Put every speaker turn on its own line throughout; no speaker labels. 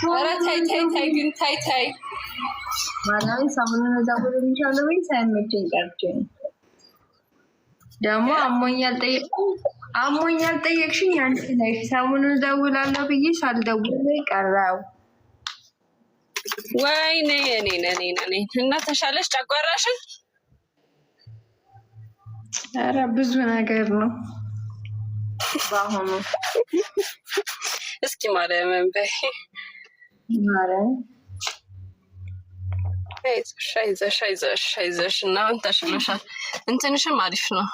ኧረ ታይ ግን ታይ
ማናዊ ሰሞኑን ደውሎ ልሻለሁ ወይ ሳይመቸኝ ቀርቼ ደግሞ አሞኛል ጠየቅሽኝ አንቺ ነሽ ሰሞኑን ደውላለሁ ብዬ ሳልደውል ቀረው
ወይኔ እኔ እና ተሻለሽ ጨጓራሽ
ኧረ ብዙ ነገር ነው ባሁኑ
እስኪ ማርያምን በይ
ማርያም
አይዞሽ እና ተሽሎሻል እንትንሽም አሪፍ ነው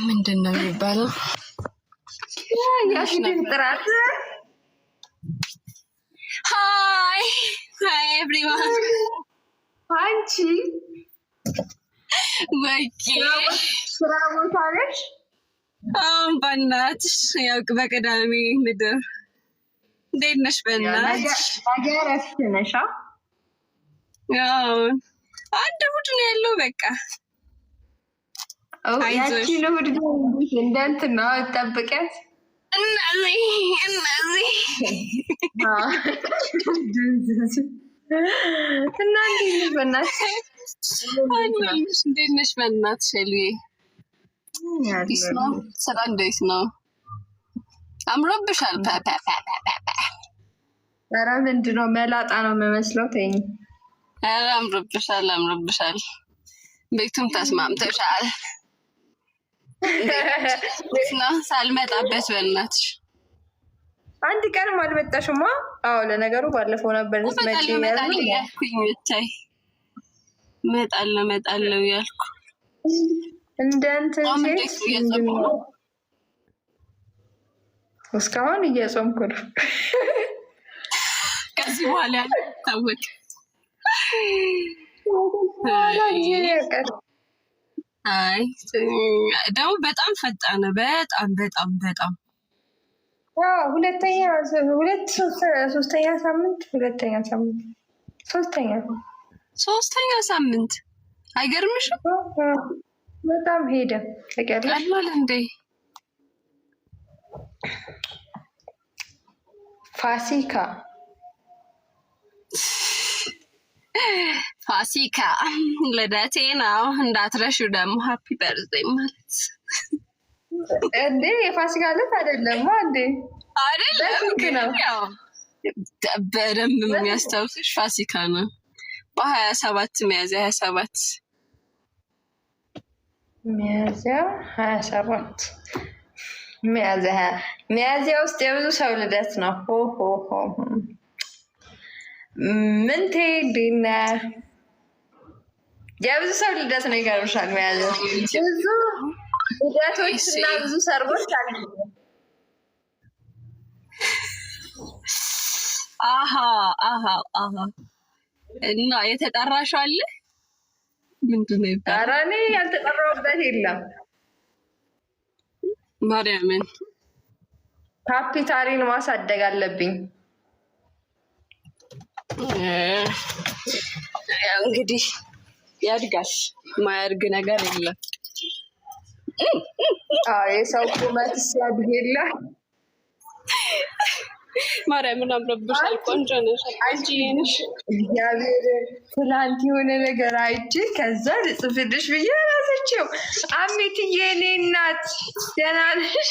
ምንድን ነው የሚባለው
ያሽን ጥራት
ሃይ ኤቭሪዋን
አንቺ
ወይዬ
ስራ ቦታ ነሽ
በእናትሽ ያው በቅዳሜ ምድር እንዴት ነሽ በእናትሽ
ነገ እረፍት ነሽ
ያው አንድ እሑድ ነው ያለው በቃ
ያቺ እሑድ እንደ እንትን ነው ጠብቂያት
እነዚህ
እና እንዴት በእናትሽ
እንዴት ነሽ በእናትሽ ሸልዬ ስራ እንዴት ነው አምሮብሻል
ኧረ ምንድን ነው መላጣ ነው የምመስለው ተይኝ
ኧረ አምሮብሻል ቤቱም ተስማምተሻል ነው ሳልመጣበት በእናትሽ
አንድ ቀንም አልመጣሽማ አዎ ለነገሩ ባለፈው ነበር ልትመጪ
ያልኩኝ ብታይ እመጣለሁ ያልኩ
እንደ እንትን እስካሁን እየጾምኩ ነው
ከዚህ በኋላ ታወቅ አይ ደግሞ በጣም ፈጣነ በጣም ሶስተኛ ሳምንት አይገርምሽም
በጣም ሄደ
ተቀላል እንዴ ፋሲካ ልደቴ ነው እንዳትረሹ ደግሞ ሃፒ በርዝዴይ ማለት
እንዴ የፋሲካ ዕለት አይደለም
አይደለም ያው በደንብ የሚያስታውስሽ ፋሲካ ነው በ27 ሚያዝያ 27
ሚያዝያ ውስጥ የብዙ ሰው ልደት ነው ምንቴ ዲና የብዙ ሰው ልደት ነው ይገርምሻል ሚያዝያ ብዙ ልደቶች እና ብዙ ሰርጎች አሉ
አሃ እና የተጠራሽው አለ ምንድን ነው ይባላል
ኧረ እኔ ያልተጠራሁበት የለም
ማርያምን
ካፒታሊን ማሳደግ አለብኝ
ያው እንግዲህ ያድጋል ማያድግ ነገር የለም
የሰው ቁመት ሲያድግ የለ
ማርያምን አምሮብሻል ቆንጆ ነሽ አንቺ ነሽ
እግዚአብሔር ትላንት የሆነ ነገር አይቼ ከዛ ልጽፍልሽ ብዬ እራሳቸው አሜትዬ እኔ እናት ደህና ነሽ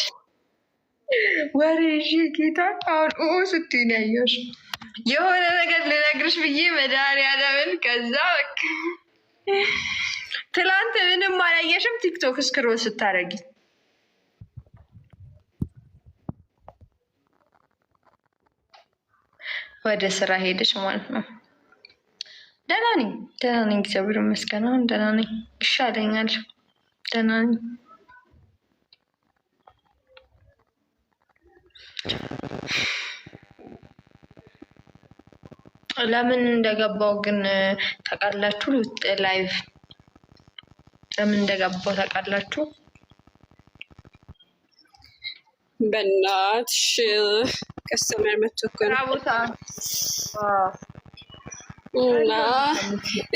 ወሬሽ ጌታ አሁን ስትይ ነው ያየሁሽ የሆነ ነገር ልነግርሽ ብዬ መድኃኒዓለምን ከዛ በቃ ትላንት ምንም አላየሽም ቲክቶክ ስክሮል ስታደርጊ ወደ ስራ ሄደሽ ማለት ነው ደህና ነኝ እግዚአብሔር ይመስገን አሁን ደህና ነኝ ይሻለኛል ደህና ነኝ ለምን እንደገባው ግን ታውቃላችሁ ላይቭ ለምን እንደገባው ታውቃላችሁ
በእናትሽ ከስተመር መጥቶ እኮ ነው
ቦታ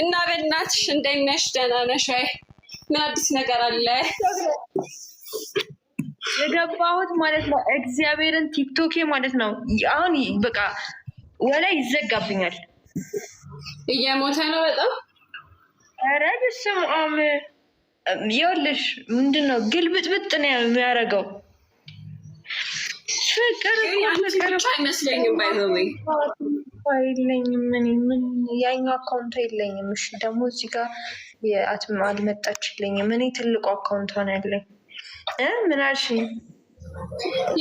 እና በእናትሽ እንደት ነሽ ደህና ነሽ ወይ ምን አዲስ ነገር አለ
የገባሁት ማለት ነው እግዚአብሔርን ቲክቶኬ ማለት ነው አሁን በቃ ወላ ይዘጋብኛል።
እየሞተ ነው በጣም።
ኧረ በስመ አብ ይኸውልሽ ምንድነው ግልብጥብጥ ነው የሚያደርገው። ፍቅር
አይመስለኝም ባይዘወይ
አይለኝም። ምን ያኛው አካውንት የለኝም። እሺ ደግሞ እዚህ ጋር አልመጣችልኝም። እኔ ትልቁ አካውንት ሆነ ያለኝ ምን አልሽኝ?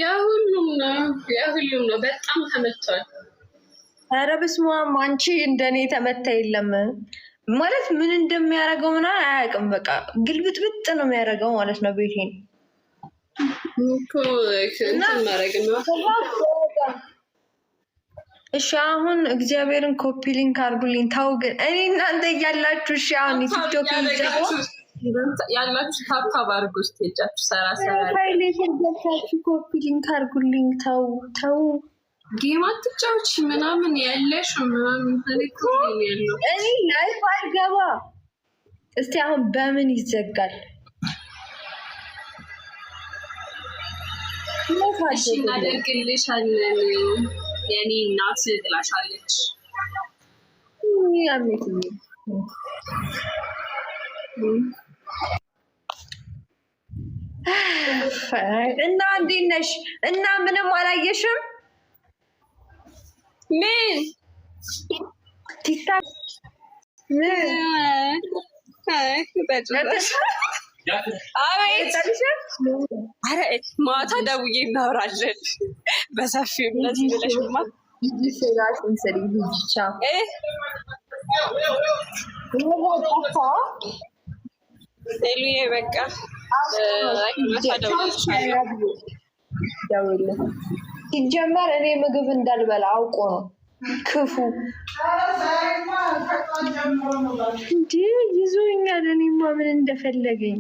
የሁሉም ነው በጣም ተመቷል።
ኧረ በስመ አብ አንቺ እንደኔ ተመታ የለም ማለት ምን እንደሚያደርገው ምናምን አያውቅም። በቃ ግልብጥብጥ ነው የሚያደርገው ማለት ነው ቤቴን ማድረግ ነው። እሺ አሁን እግዚአብሔርን ኮፒ ሊንክ አድርጉልኝ። ታው ግን እኔ እናንተ እያላችሁ እሺ አሁን ቲክቶክ
ያላችሁ ታብታብ አድርጉ። እስኪ ሄጃችሁ
ገብታችሁ ኮፒ ሊንክ አድርጉልኝ። ተው
ጌም አትጫወች ምናምን ያለሽ ምናምን ያለው
እኔ ላይፍ አልገባ። እስቲ አሁን በምን ይዘጋል?
እሺ እናደርግልሻለን። የኔ እናት ጥላሻለች።
እና እንዴት ነሽ? እና ምንም አላየሽም?
ምን
ቲክታክ
አቤት ማታ ደውዬ እናወራለን በሰፊው እነዚህ ብለሽማ ሉዬ በቃ
ሲጀመር እኔ ምግብ እንዳልበላ አውቆ ነው ክፉ እንዴ ይዞኛል። እኔማ ምን እንደፈለገኝ